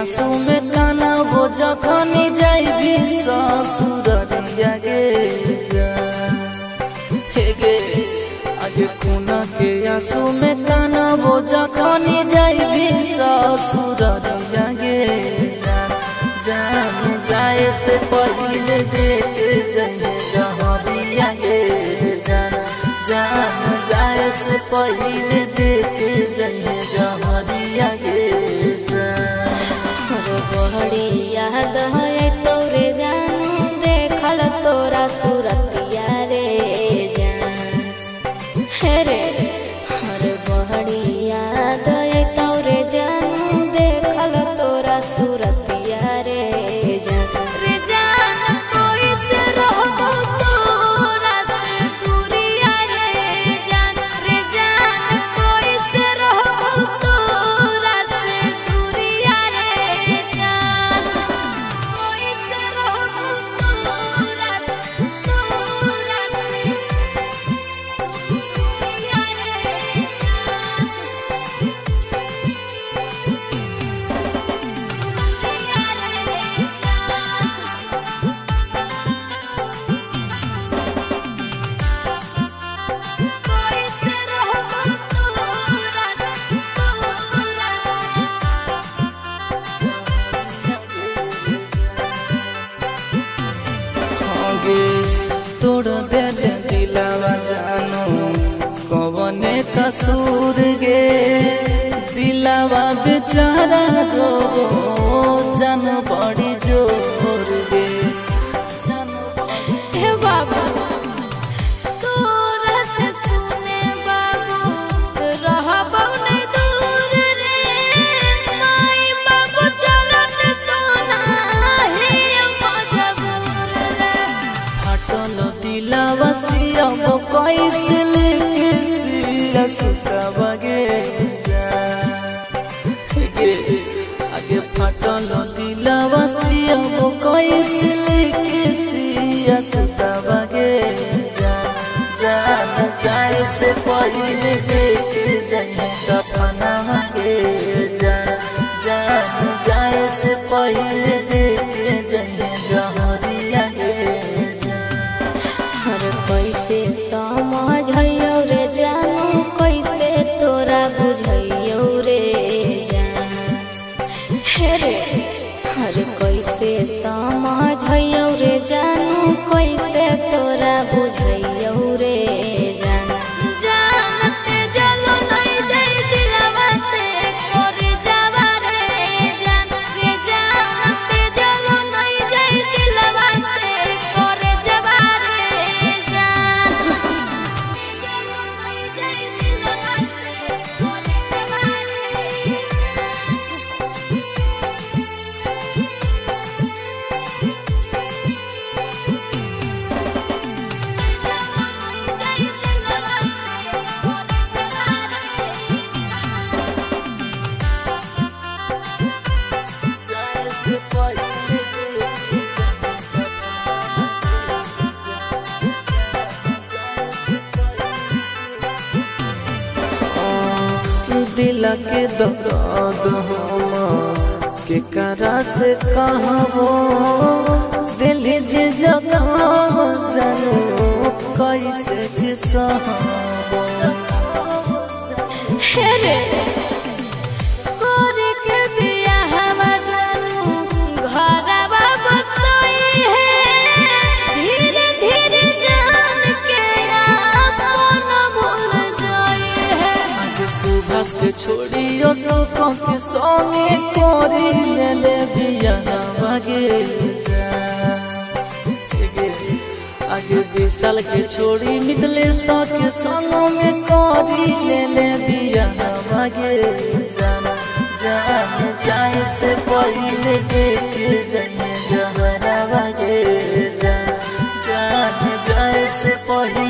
आंसू में काना वो जखनी जाइबी ससुररिया गे जान हे गे आगे खूना के आंसू में काना वो जखनी जाइबी ससुररिया गे जान जान जाए से पहले देख जाइए जहरिया गे जान जान जाए से पहले देख जाइए जहरिया गे जान बड़ी याद है तोरे जानू देखल तोरा सूरतिया रे जान हे रे हर बड़ी याद है तोरे जानू देखल तोरा सूरतिया रे जान कोई से रहबो तोरा से दूरिया रे जान कोई से रहबो तोरा से दूरिया रे जान कोई से रहबो तोरा से दूरिया रे तोड़ दे दिलावा जानो कवने कसूर गे दिलावा बेचारा रो जान बड़ी जोर गे हे बाबू तोरा से सुने बाबू रहबो नहीं दूर रे माई बाबू चलत सोना हे मजबूर रे फाटल दिलावा सिया वो कैसे लेके सिया सुतावा गे गे आगे फाटल दिलावा सिया वो कैसे लेके सिया सुतावा गे जान जाए से पहले देख जाइए दफना गे जान जाए से पहले देख जाइए जहरिया गे हर कैसे समझइयो रे जानू कैसे तोरा बुझइयो रे जान हे रे हर कैसे समझइयो रे जानू कैसे तोरा बुझइयो रे जान जानते जलो नहीं जाई दिलवा से करे जावा रे जानते जलो नहीं जाई दिलवा से करे जावा रे जान जलो नहीं जाई दिलवा से करे जावा रे जाए से पहले दिल के दर्द हम के करा से कहबो दिल जे जगह जानू कैसे के सहबो हे रे गोरी के बियाहवा जानू घरवा बसई है धीरे धीरे जान के अपन भूल जाई है सुभाष के छोड़ियो सुखों के सोने कोरी ले बिया भागे आगे विशाल के छोड़ी मितले के संग में कोरी ले बिया भागे जान जाए से पहले देख जाइए जहरा भागे जान जाए से पहले